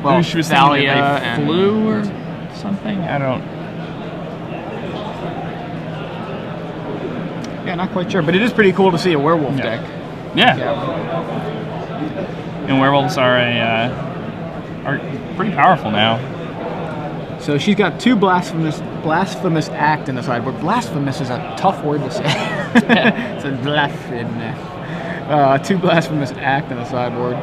well, she was Thalia and flew or something. I don't. Yeah, not quite sure, but it is pretty cool to see a werewolf deck. Yeah. And werewolves are pretty powerful now. So she's got 2 blasphemous act in the sideboard. Blasphemous is a tough word to say. It's a blasphemous. 2 blasphemous act in the sideboard.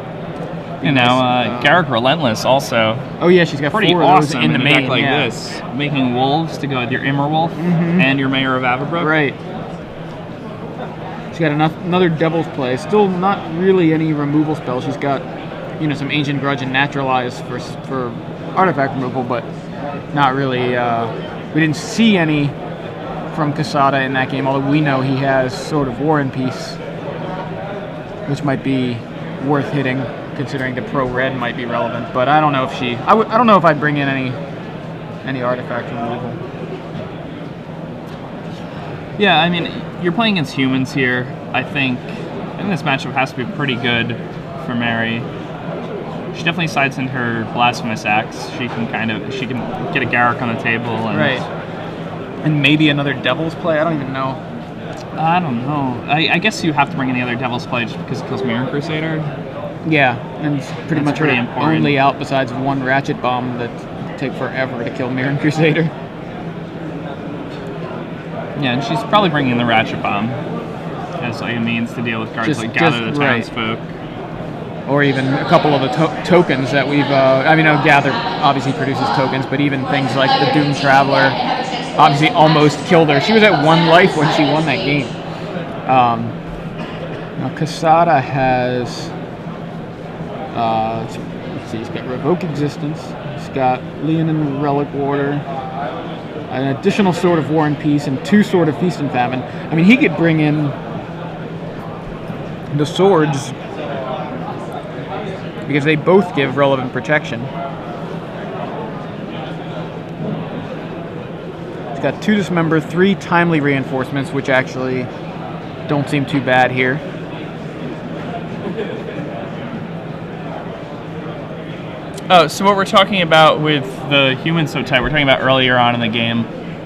And now Garrick Relentless also. Oh yeah, she's got pretty 4 awesome in the main deck like this, making wolves to go with your Immerwolf and your Mayor of Averbrook. Right. She's got another Devil's Play. Still not really any removal spells. She's got, some Ancient Grudge and Naturalize for artifact removal, but not really. We didn't see any from Cassata in that game, although we know he has Sword of War and Peace, which might be worth hitting, considering the pro red might be relevant. But I don't know if I don't know if I'd bring in any artifact removal. Yeah, I mean, you're playing against humans here. I think this matchup has to be pretty good for Mary. She definitely sides in her Blasphemous Axe. She can get a Garrick on the table. And right. And maybe another Devil's Play? I don't even know. I don't know. I guess you have to bring in the other Devil's Play just because it kills Mirror Crusader. Yeah, and it's pretty much her only out besides 1 Ratchet Bomb that take forever to kill Mirror Crusader. Yeah, and she's probably bringing in the Ratchet Bomb as like a means to deal with cards like Gather the Townsfolk. Or even a couple of the tokens that we've... Gather obviously produces tokens, but even things like the Doomed Traveler obviously almost killed her. She was at 1 life when she won that game. Now, Cassata has... let's see, he's got Revoke Existence. He's got Leonin Relic Warder. An additional Sword of War and Peace, and 2 Sword of Feast and Famine. I mean, he could bring in the swords because they both give relevant protection. He's got 2 Dismember, 3 Timely Reinforcements, which actually don't seem too bad here. Oh, so what we're talking about with the humans so tight, we're talking about earlier on in the game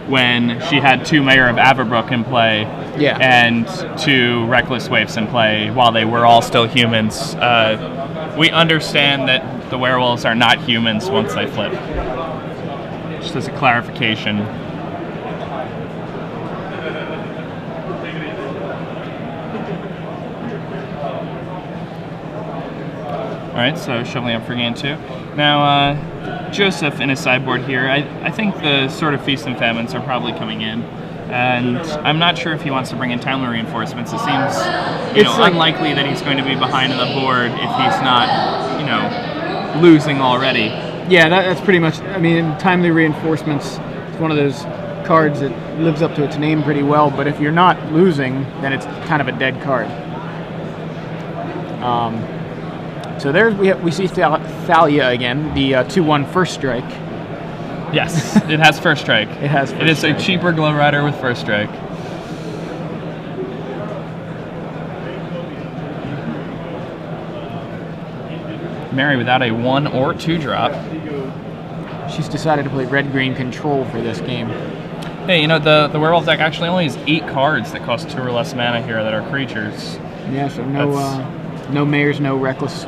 when she had 2 Mayor of Averbrook in play and 2 Reckless Waifs in play while they were all still humans. We understand that the werewolves are not humans once they flip. Just as a clarification. Alright, so shoveling up for game 2. Now, Joseph in his sideboard here, I think the Sword of Feast and Famines are probably coming in. And I'm not sure if he wants to bring in timely reinforcements. It seems unlikely that he's going to be behind on the board if he's not, losing already. Yeah, that's pretty much... I mean, timely reinforcements is one of those cards that lives up to its name pretty well, but if you're not losing, then it's kind of a dead card. So there we see Thalia again, the 2/1 first strike. Yes, it has first strike. It has first It is strike. a cheaper Glow Rider with first strike. Mary without a 1 or 2 drop. She's decided to play red-green control for this game. Hey, the werewolf deck actually only has 8 cards that cost 2 or less mana here that are creatures. Yeah, so no Mayors, no Reckless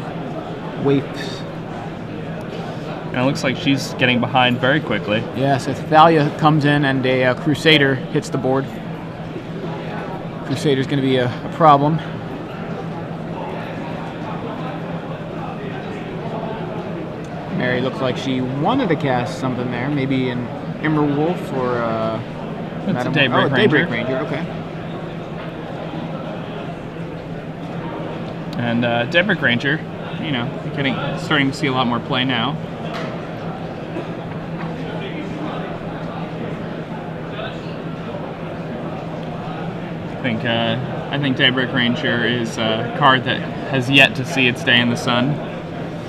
Waifs. And it looks like she's getting behind very quickly. Yeah, so Thalia comes in and a Crusader hits the board. Crusader's going to be a problem. Mary looks like she wanted to cast something there, maybe an Immerwolf or it's a Daybreak Ranger. Daybreak Ranger, okay. And Daybreak Ranger, starting to see a lot more play now. I think Daybreak Ranger is a card that has yet to see its day in the sun.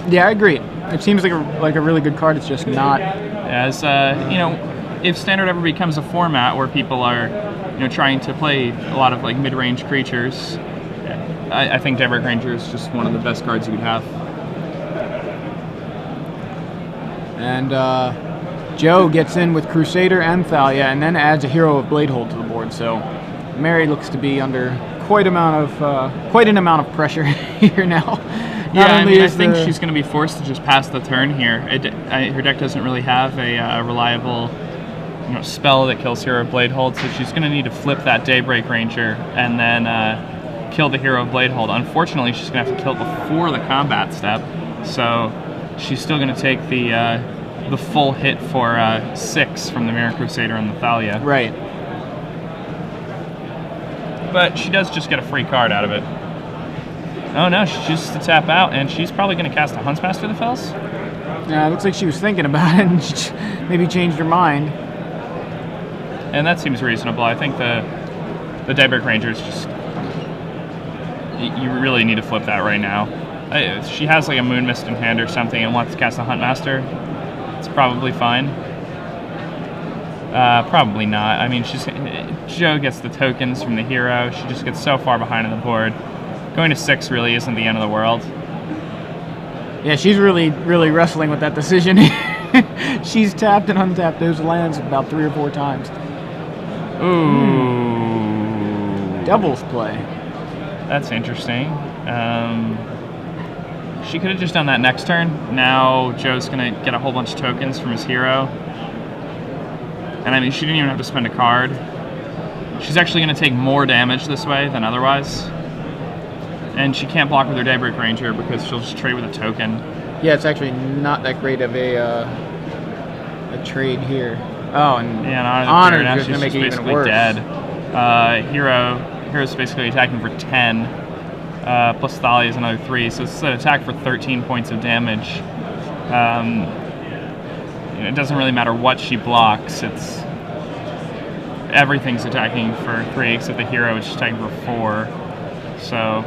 Yeah, I agree. It seems like a really good card. It's just not. As if Standard ever becomes a format where people are, trying to play a lot of like mid-range creatures, I think Daybreak Ranger is just one of the best cards you could have. And Joe gets in with Crusader and Thalia, and then adds a Hero of Bladehold to the board. So Mary looks to be under quite an amount of pressure here now. Yeah, I mean, I think she's going to be forced to just pass the turn here. Her deck doesn't really have a reliable, spell that kills Hero of Bladehold, so she's going to need to flip that Daybreak Ranger and then kill the Hero of Bladehold. Unfortunately, she's going to have to kill it before the combat step, so she's still going to take the full hit for 6 from the Mirror Crusader and the Thalia. Right. But she does just get a free card out of it. Oh no, she chooses to tap out, and she's probably going to cast a Huntsmaster the Fells? Yeah, it looks like she was thinking about it and she maybe changed her mind. And that seems reasonable. I think the Daybreak Ranger is just... You really need to flip that right now. If she has like a Moon Mist in hand or something and wants to cast a Huntmaster, it's probably fine. Probably not. I mean, Joe gets the tokens from the hero. She just gets so far behind on the board. Going to 6 really isn't the end of the world. Yeah, she's really wrestling with that decision. She's tapped and untapped those lands about 3 or 4 times. Ooh. Devil's play. That's interesting. She could have just done that next turn. Now Joe's going to get a whole bunch of tokens from his hero. And I mean, she didn't even have to spend a card. She's actually going to take more damage this way than otherwise. And she can't block with her Daybreak Ranger because she'll just trade with a token. Yeah, it's actually not that great of a trade here. Oh, and yeah, Honor now is she's going to make just it basically even worse. dead. Hero's basically attacking for 10. Plus Thalia is another 3, so it's an attack for 13 points of damage. It doesn't really matter what she blocks. Everything's attacking for 3 except the hero, which is attacking for 4. So,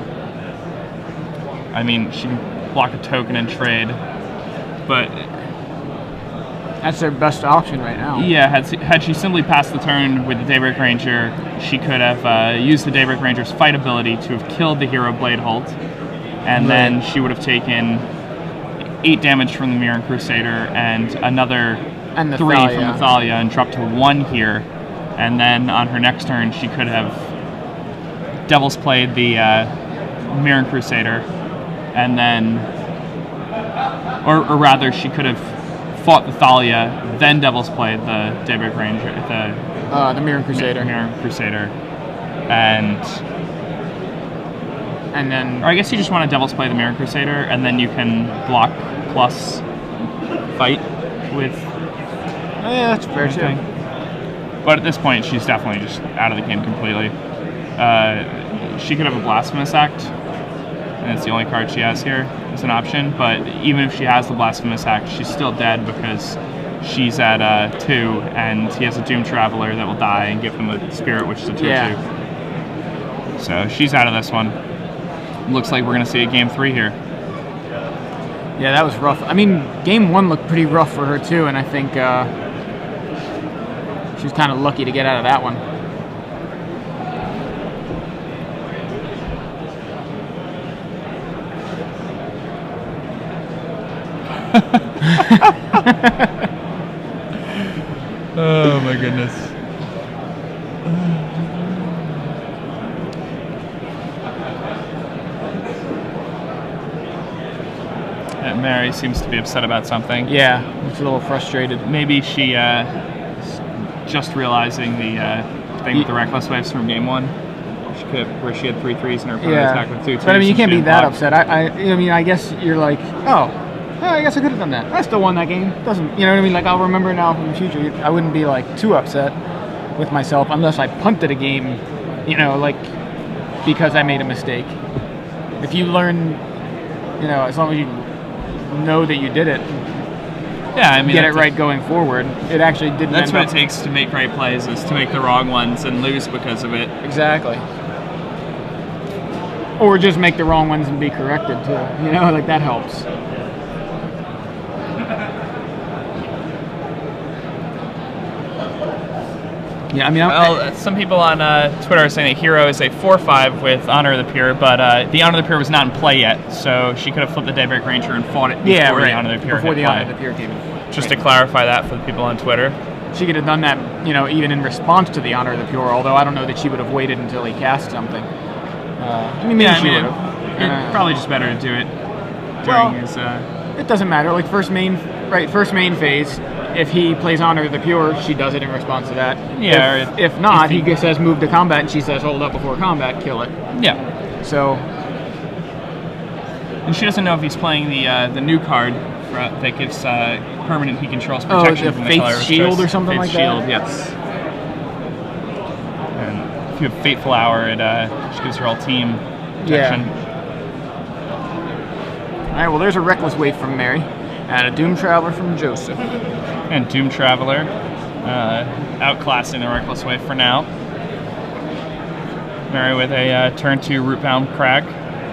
I mean, she can block a token and trade, but that's their best option right now. Yeah, had she simply passed the turn with the Daybreak Ranger, she could have used the Daybreak Ranger's fight ability to have killed the Hero of Bladehold, and then she would have taken 8 damage from the Mirror Crusader and another 3 Thalia. from the Thalia and dropped to 1 here. And then on her next turn, she could have Devil's played the Mirror Crusader, and then, or rather, she could have fought the Thalia, then Devil's played the Daybreak Ranger, the Mirror Crusader. Mirror Crusader, and then, or I guess you just want to Devil's play the Mirror Crusader, and then you can block plus fight with. Oh, yeah, that's fair too. But at this point, she's definitely just out of the game completely. She could have a Blasphemous Act, and it's the only card she has here as an option. But even if she has the Blasphemous Act, she's still dead because she's at 2, and he has a Doom Traveler that will die and give him a Spirit, which is a 2/2. Yeah. So she's out of this one. Looks like we're going to see a game 3 here. Yeah, that was rough. I mean, game 1 looked pretty rough for her too, and I think she was kind of lucky to get out of that one. Oh my goodness. Mary seems to be upset about something. Yeah, she's a little frustrated. Maybe she just realizing the thing with the Reckless Waves from game 1. Where she had 3 3s in her opponent attack with 2 2s. But I mean, you can't be that upset. I mean, I guess you're like, oh, I guess I could have done that. I still won that game. Doesn't, you know what I mean? Like, I'll remember now from the future. I wouldn't be like too upset with myself unless I punted a game, like because I made a mistake. If you learn, as long as you know that you did it, yeah, I mean, get it right going forward. It actually didn't. That's what it takes to make right plays, is to make the wrong ones and lose because of it. Exactly. Or just make the wrong ones and be corrected too. Like that helps. Yeah, I mean, some people on Twitter are saying that Hero is a 4/5 with Honor of the Pure, but the Honor of the Pure was not in play yet, so she could have flipped the Daybreak Ranger and fought it before the Honor of the Pure Honor of the Pure came in. Just to clarify that for the people on Twitter. She could have done that, even in response to the Honor of the Pure, although I don't know that she would have waited until he cast something. It's probably just better to do it during his... It doesn't matter. Like, first main phase, if he plays Honor of the Pure, she does it in response to that. Yeah. If not, he says move to combat, and she says hold up before combat, kill it. Yeah. So... And she doesn't know if he's playing the new card that gives permanent he controls protection from the color of his Shield choice. or something Faith's like Shield, that? yes. And if you have Fateful Hour, it just gives her all team protection. Yeah. Alright, well there's a Reckless Wave from Mary, and a Doom Traveler from Joseph. And Doom Traveler, outclassing the Reckless Wave for now. Mary with a turn 2 Rootbound Crag,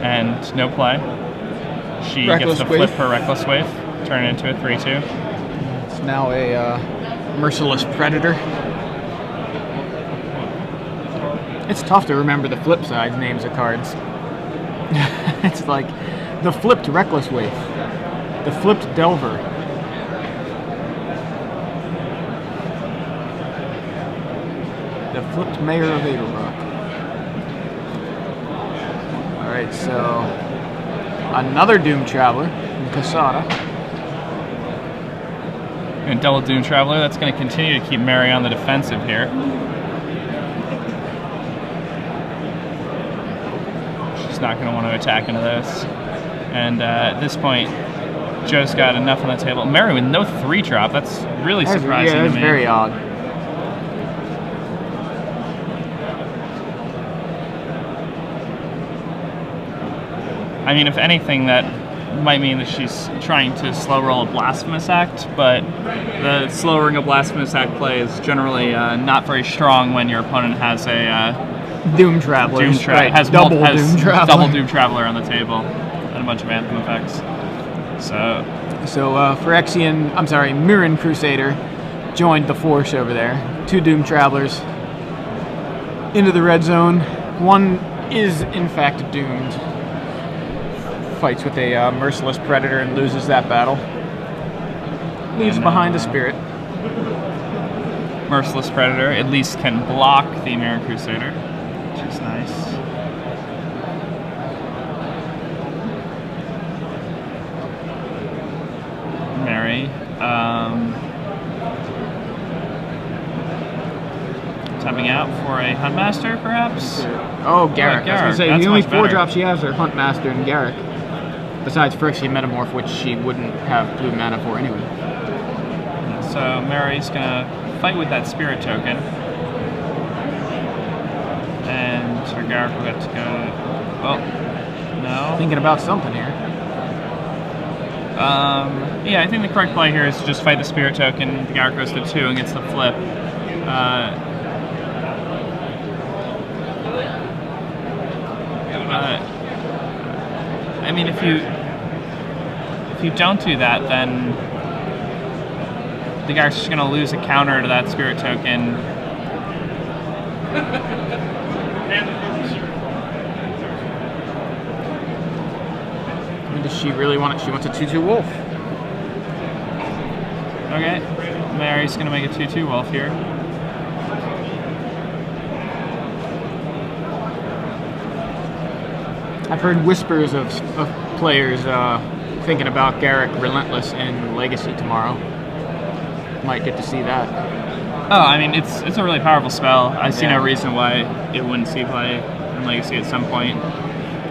and no play. She gets to flip her Reckless Wave, turn it into a 3/2. It's now a Merciless Predator. It's tough to remember the flip side names of cards. It's like the flipped Reckless Wave, the flipped Delver, the flipped Mayor of Edelbrock. Alright, so another Doom Traveler from Cassata. And double Doom Traveler, that's going to continue to keep Mary on the defensive here. She's not going to want to attack into this. And at this point, Joe's got enough on the table. Mary with no 3-drop, that's really surprising to me. Yeah, that's very odd. I mean, if anything, that might mean that she's trying to slow roll a Blasphemous Act, but the slowing a Blasphemous Act play is generally not very strong when your opponent has a Doom Traveler. Has double Doom Traveler on the table and a bunch of Anthem effects. So Mirren Crusader joined the force over there. 2 Doom Travelers into the red zone. One is in fact doomed. Fights with a Merciless Predator and loses that battle. Leaves behind a Spirit. Merciless Predator at least can block the Mirren Crusader, which is nice. Mary. Tapping out for a Huntmaster, perhaps? Oh, Garrick. I was going to say, the only 4 drops she has are Huntmaster and Garrick. Besides Phyrexian Metamorph, which she wouldn't have blue mana for anyway. So Mary's going to fight with that Spirit token. And her Garrick will get to go... Well, no. Thinking about something here. Yeah, I think the correct play here is to just fight the Spirit token. The Garrick goes to 2 and gets the flip. I mean, if you don't do that, then the Garrick's just going to lose a counter to that Spirit token. I mean, does she really want it? She wants a 2/2 Wolf. Okay, Mary's going to make a 2/2 Wolf here. I've heard whispers of players thinking about Garrick Relentless in Legacy tomorrow. Might get to see that. Oh, I mean, it's a really powerful spell. I see no reason why it wouldn't see play in Legacy at some point.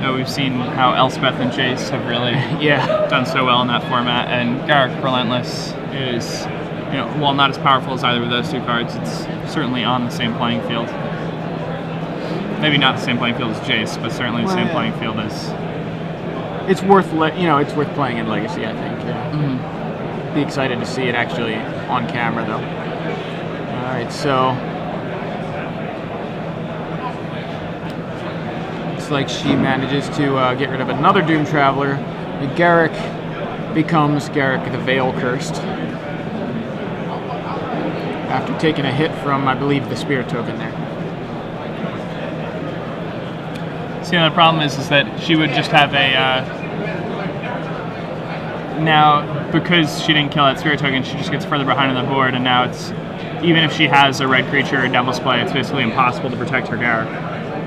We've seen how Elspeth and Jace have really done so well in that format, and Garrick Relentless is, while not as powerful as either of those 2 cards, it's certainly on the same playing field. Maybe not the same playing field as Jace, but certainly the same playing field as... It's worth it's worth playing in Legacy, I think. Yeah. Mm-hmm. Be excited to see it actually on camera, though. All right, so looks like she manages to get rid of another Doom Traveler. And Garrick becomes Garrick the Veil Cursed after taking a hit from, I believe, the Spirit token there. See, the problem is that she would just have now, because she didn't kill that spirit token, she just gets further behind on the board, and now it's, even if she has a red creature or Devil's Play, it's basically impossible to protect her Garruk.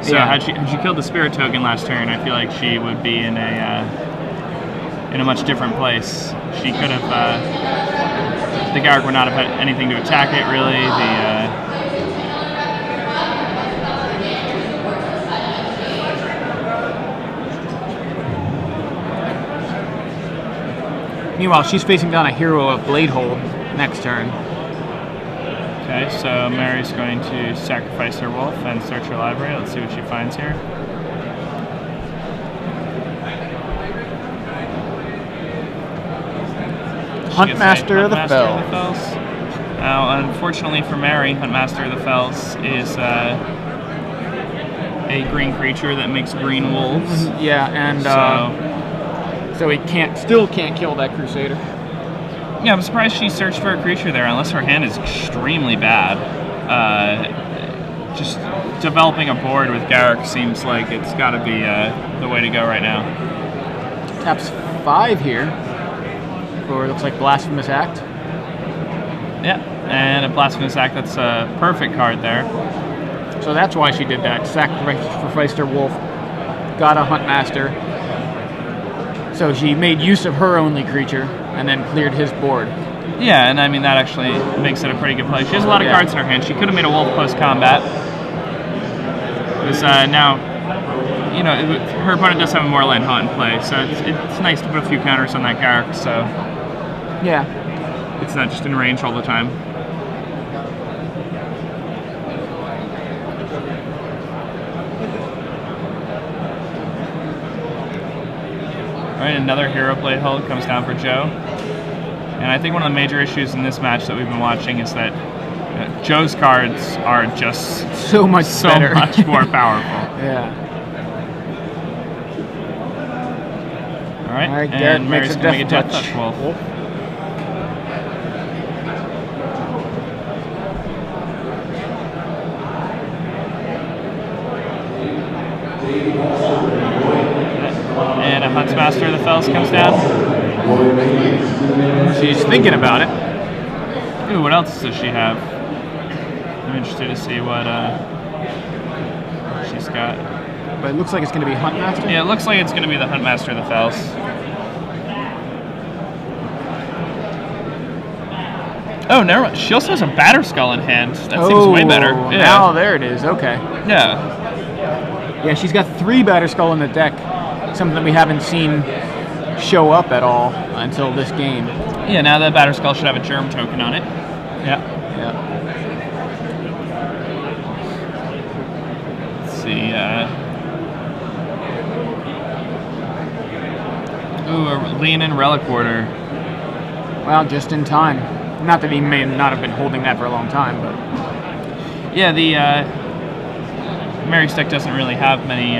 So had she killed the spirit token last turn, I feel like she would be in a much different place. She could have, the Garruk would not have had anything to attack it, really. Meanwhile, she's facing down a Hero of Bladehold next turn. Okay, so Mary's going to sacrifice her wolf and search her library. Let's see what she finds here. Huntmaster of the Fells. Now, unfortunately for Mary, Huntmaster of the Fells is a green creature that makes green wolves. Yeah, and so he still can't kill that Crusader. Yeah, I'm surprised she searched for a creature there, unless her hand is extremely bad. Just developing a board with Garruk seems like it's got to be the way to go right now. Taps 5 here for, looks like, Blasphemous Act. Yeah, and a Blasphemous Act, that's a perfect card there. So that's why she did that. Sacrificed her wolf, got a Huntmaster. So she made use of her only creature and then cleared his board. Yeah, and I mean, that actually makes it a pretty good play. She has a lot of cards in her hand. She could have made a wolf post-combat. Because now, you know, her opponent does have a Moorland Hunt in play, so it's nice to put a few counters on that Garruk, so... Yeah. It's not just in range all the time. Alright, another Hero Bladehold comes down for Joe. And I think one of the major issues in this match that we've been watching is that Joe's cards are just so much more powerful. Yeah. Alright, Garruk and Mary's going to make a Death Touch Wolf. And a Huntsmaster of the Fells comes down. She's thinking about it. Ooh, what else does she have? I'm interested to see what she's got. But it looks like it's going to be Huntmaster? Yeah, it looks like it's going to be the Huntmaster of the Fells. Oh, never mind. She also has a Batterskull in hand. That seems way better. Yeah. Now there it is. Okay. Yeah. Yeah, she's got 3 Batterskull in the deck. Something that we haven't seen show up at all until this game. Yeah, now the Batterskull should have a Germ token on it. Yeah. Yeah. Let's see. Ooh, a Leonin Relic Warder. Well, just in time. Not that he may not have been holding that for a long time, but... Yeah, the Mary's deck doesn't really have many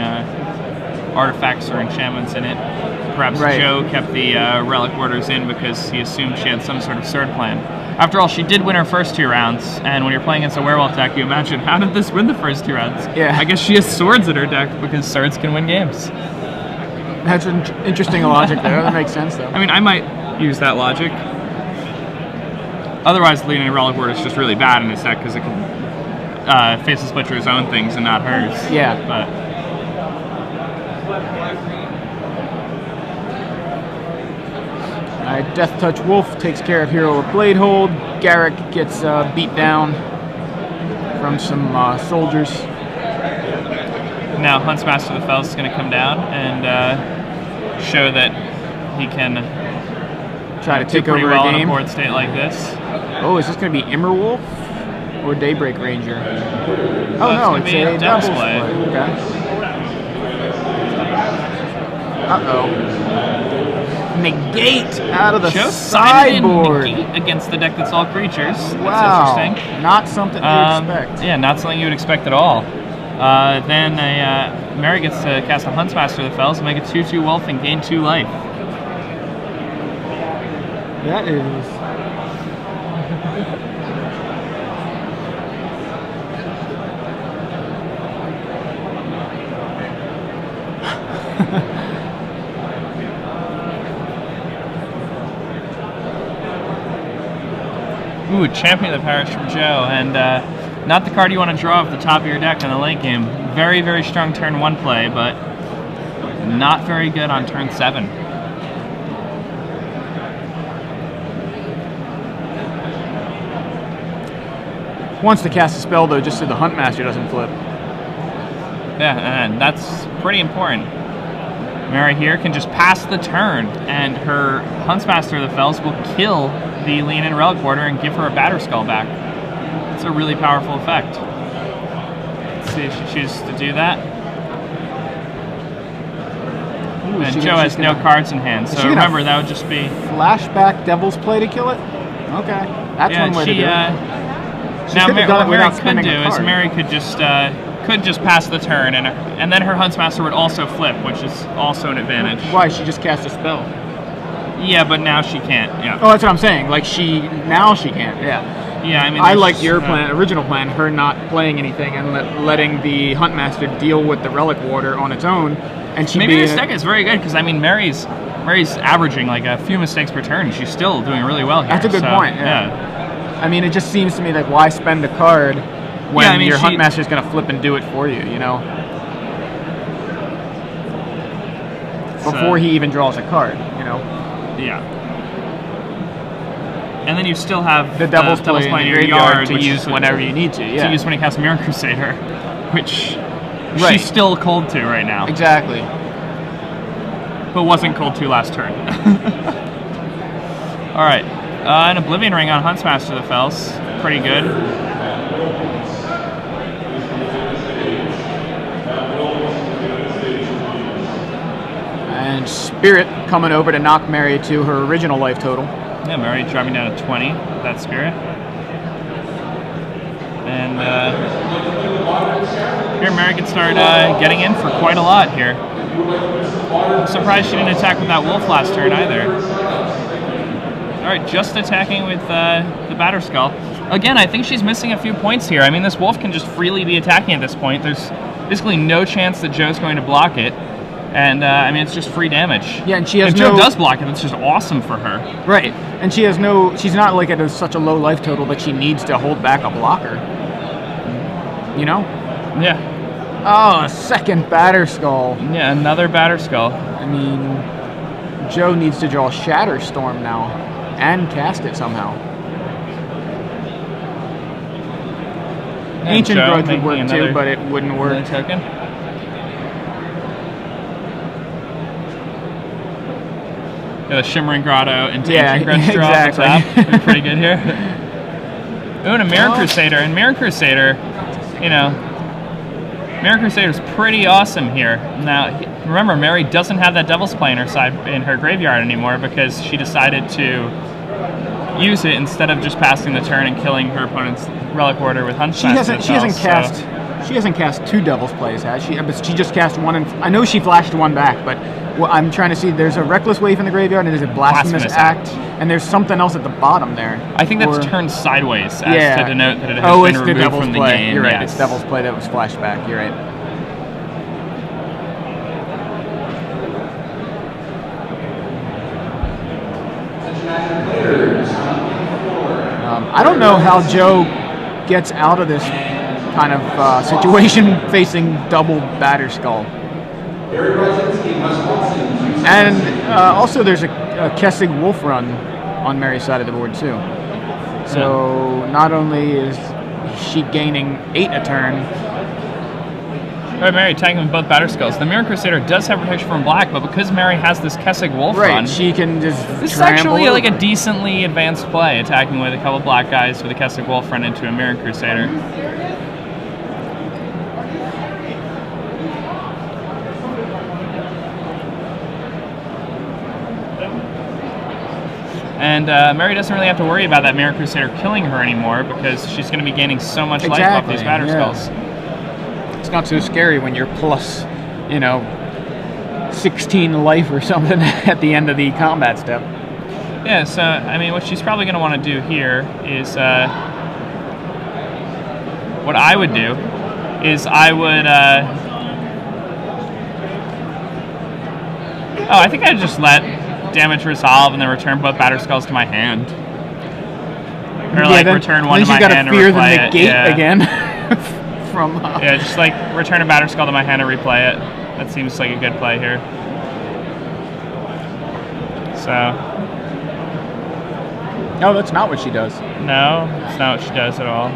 artifacts or enchantments in it. Perhaps Joe kept the Relic Warders in because he assumed she had some sort of sword plan. After all, she did win her first 2 rounds, and when you're playing against a werewolf deck, you imagine, how did this win the first 2 rounds? Yeah. I guess she has swords in her deck because swords can win games. That's an interesting logic there. That makes sense, though. I mean, I might use that logic. Otherwise, Leonin Relic Warder is just really bad in his deck because it can face the split his own things and not hers. Yeah. But Death Touch Wolf takes care of Hero of Bladehold. Garruk gets beat down from some soldiers. Now Huntsmaster of the Fells is going to come down and show that he can try to take over well a game in a board state like this. Oh, is this going to be Immerwolf or Daybreak Ranger? Oh no, it's a Devil's Play. Okay. Uh-oh. Negate out of the sideboard. Negate against the deck that's all creatures. Wow. That's interesting. Not something you expect. Yeah, not something you would expect at all. Then Mary gets to cast a Huntsmaster of the Fells and make a 2/2 wolf and gain 2 life. That is... Ooh, Champion of the Parish from Joe, and not the card you want to draw off the top of your deck in the late game. Very, very strong turn 1 play, but not very good on turn 7. Wants to cast a spell, though, just so the Huntmaster doesn't flip. Yeah, and that's pretty important. Mary here can just pass the turn, and her Huntsmaster of the Fells will kill the Leonin Relic Warder and give her a Batterskull back. It's a really powerful effect. Let's see if she chooses to do that. Ooh, and Joe has no cards in hand, so remember that would just be... Flashback Devil's Play to kill it? Okay, that's one way to do it. Now, what Mary could do is Mary could just pass the turn, and then her Huntsmaster would also flip, which is also an advantage. Why? She just cast a spell. Yeah, but now she can't. Yeah. Oh, that's what I'm saying. Like now she can't. Yeah. Yeah, I mean, I like your original plan, her not playing anything and letting the Huntmaster deal with the Relic Warder on its own, and she maybe this deck is very good because I mean Mary's averaging like a few mistakes per turn. She's still doing really well here. That's a good point. Yeah. I mean, it just seems to me like why spend a card when your Huntmaster is going to flip and do it for you, you know? Before he even draws a card, you know? Yeah. And then you still have the Devil's Play in your yard to use whenever you need to, yeah. To use when he casts Mirror Crusader, which she's still cold to right now. Exactly. But wasn't cold to last turn. All right. An Oblivion Ring on Huntsmaster of the Fells. Pretty good. And Spirit coming over to knock Mary to her original life total. Yeah, Mary dropping down to 20, that Spirit. And here Mary can start getting in for quite a lot here. I'm surprised she didn't attack with that Wolf last turn either. Alright, just attacking with the Batterskull. Again, I think she's missing a few points here. I mean, this Wolf can just freely be attacking at this point. There's basically no chance that Joe's going to block it. And, I mean, it's just free damage. Yeah, and she has if Joe does block it, that's just awesome for her. Right. And she has she's not like at such a low life total that she needs to hold back a blocker. You know? Yeah. Oh, a second Batterskull. Yeah, another Batterskull. I mean, Joe needs to draw Shatterstorm now. And cast it somehow. And Ancient Joe Grudge would work too, but it wouldn't work. Token. Yeah, the Shimmering Grotto and Ancient Grudge draw exactly. off the top. Pretty good here. Ooh, and a Mirror Crusader. And Mirror Crusader, you know, Mirror Crusader's pretty awesome here. Now, remember, Mary doesn't have that Devil's Play in her side in her graveyard anymore because she decided to use it instead of just passing the turn and killing her opponent's Relic Warder with Huntsmaster. She hasn't cast two Devil's Plays, has she? She just cast one, and I know she flashed one back, but I'm trying to see. There's a Reckless Wave in the graveyard, and there's a Blasphemous Act, and there's something else at the bottom there. I think that's turned sideways as to denote that it has been removed from the game. You're right. It's Devil's Play that was flashed back. You're right. I don't know how Joe gets out of this kind of situation facing double Batterskull. And also there's a Kessig Wolf run on Mary's side of the board too. So not only is she gaining 8 a turn. Alright, Mary attacking with both Batterskulls. The Mirror Crusader does have protection from black, but because Mary has this Kessig Wolf run, she can just this is actually like a decently advanced play, attacking with a couple black guys with a Kessig Wolf run into a Mirror Crusader. And Mary doesn't really have to worry about that Mirror Crusader killing her anymore because she's going to be gaining so much life off these Batterskulls. Yeah. It's not so scary when you're plus, 16 life or something at the end of the combat step. Yeah, so, I mean, what she's probably going to want to do here is, what I would do is I would, I think I'd just let damage resolve and then return both Batterskulls to my hand. Or like return one to my hand and replay replay the negate again. From yeah, just like return a Batter Skull to my hand and replay it. That seems like a good play here. So. No, that's not what she does. No, it's not what she does at all.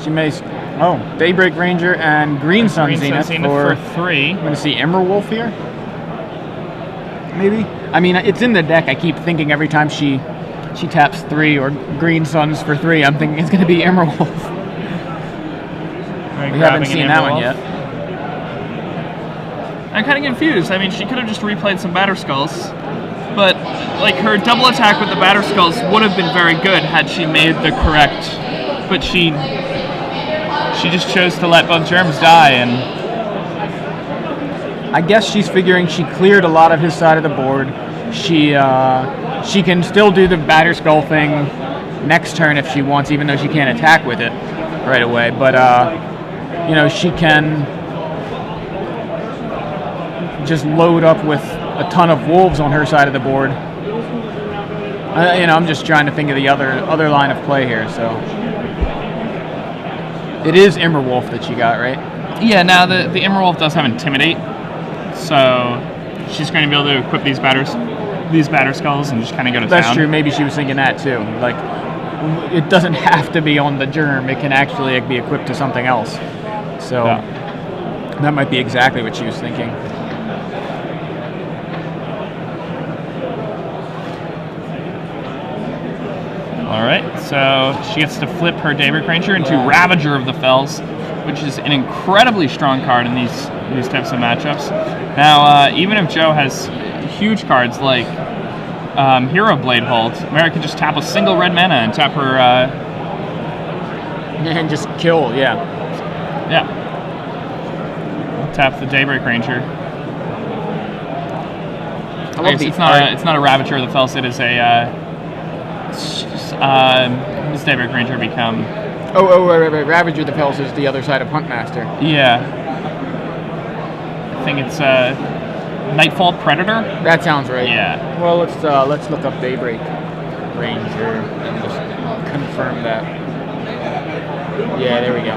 She makes Daybreak Ranger and Green Sun Zenith for 3. I'm gonna see Emerald Wolf here. Maybe. I mean, it's in the deck. I keep thinking every time she taps 3 or Green Suns for 3, I'm thinking it's gonna be Emerald Wolf. We haven't seen that one yet. I'm kind of confused. I mean, she could have just replayed some Batter Skulls, but like her double attack with the Batter Skulls would have been very good had she made the correct. But she just chose to let both germs die, and I guess she's figuring she cleared a lot of his side of the board. She can still do the Batter Skull thing next turn if she wants, even though she can't attack with it right away. But she can just load up with a ton of wolves on her side of the board. I'm just trying to think of the other line of play here. So it is Emerald Wolf that she got, right? Yeah. Now the Emerald Wolf does have Intimidate, so she's going to be able to equip these Batter Skulls and just kind of go to town. That's true. Maybe she was thinking that too. Like, it doesn't have to be on the germ. It can actually be equipped to something else. So that might be exactly what she was thinking. Alright, so she gets to flip her Daybreak Ranger into Ravager of the Fells, which is an incredibly strong card in these types of matchups. Now, even if Joe has huge cards like Hero Blade Hold, Mary can just tap a single red mana and tap her... and just kill, yeah. Yeah. Tap the Daybreak Ranger. It's not a Ravager of the Fells, it is a... does Daybreak Ranger become? Right. Ravager of the Fells is the other side of Huntmaster. Yeah. I think it's Nightfall Predator. That sounds right. Yeah. Well, let's look up Daybreak Ranger and just confirm that. Yeah, there we go.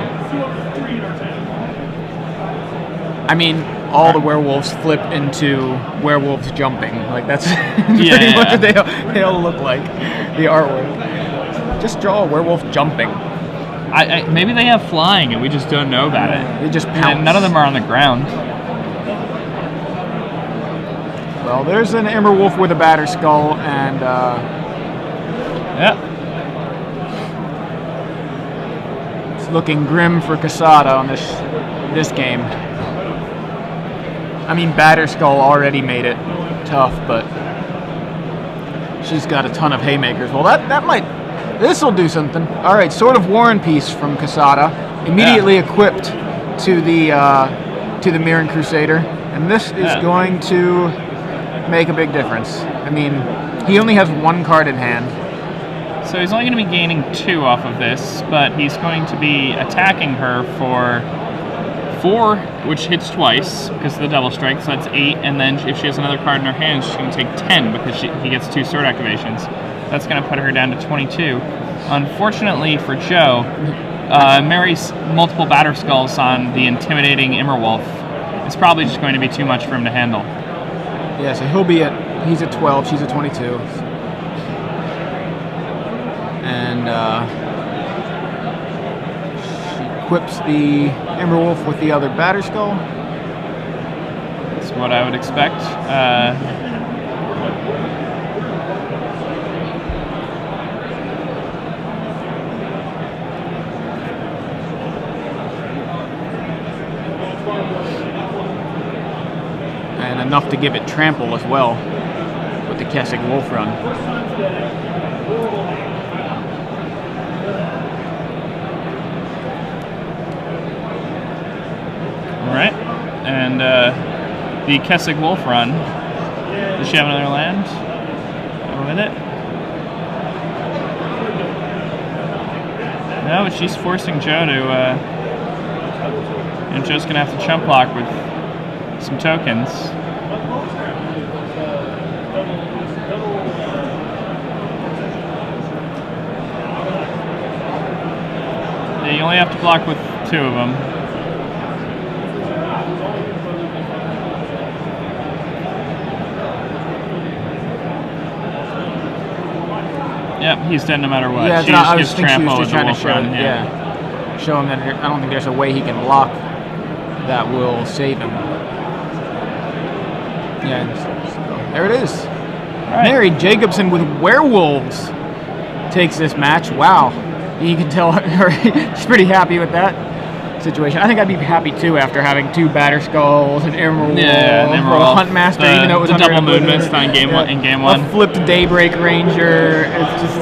I mean, all the werewolves flip into werewolves jumping. Like, that's pretty much what they all look like. The artwork. Just draw a werewolf jumping. Maybe they have flying and we just don't know about it. They just pounce. And none of them are on the ground. Well, there's an Emerald Wolf with a Batter Skull, and it's looking grim for Cassata on this game. I mean, Batter Skull already made it tough, but she's got a ton of haymakers. Well, this will do something. All right, Sword of War and Peace from Cassata, immediately equipped to the Mirren Crusader, and this is going to make a big difference. I mean, he only has 1 card in hand. So he's only going to be gaining 2 off of this, but he's going to be attacking her for 4, which hits twice because of the double strike, so that's 8, and then if she has another card in her hand, she's going to take 10 because he gets 2 sword activations. That's going to put her down to 22. Unfortunately for Joe, Mary's multiple Batter Skulls on the intimidating Immerwolf is probably just going to be too much for him to handle. Yeah, so he's at 12, she's at 22. And she equips the Immerwolf with the other Batter Skull. That's what I would expect. And enough to give it trample as well with the Kessig Wolf run. Alright, and the Kessig Wolf run. Does she have another land? Go with it? No, but she's forcing Joe to, and Joe's gonna have to chump block with some tokens. only have to block with 2 of them. Yep, he's dead no matter what. Yeah, she I just was gives trample with the trying to wolf show, run. show him that I don't think there's a way he can block that will save him. Yeah, so there it is. Right. Mary Jacobson with werewolves takes this match. Wow, you can tell she's pretty happy with that situation. I think I'd be happy too after having 2 Batter Skulls, an Emerald, an Emerald, Hunt Master, even though it was the under double Moon Mist on game 1. In game 1, a flipped Daybreak Ranger. It's just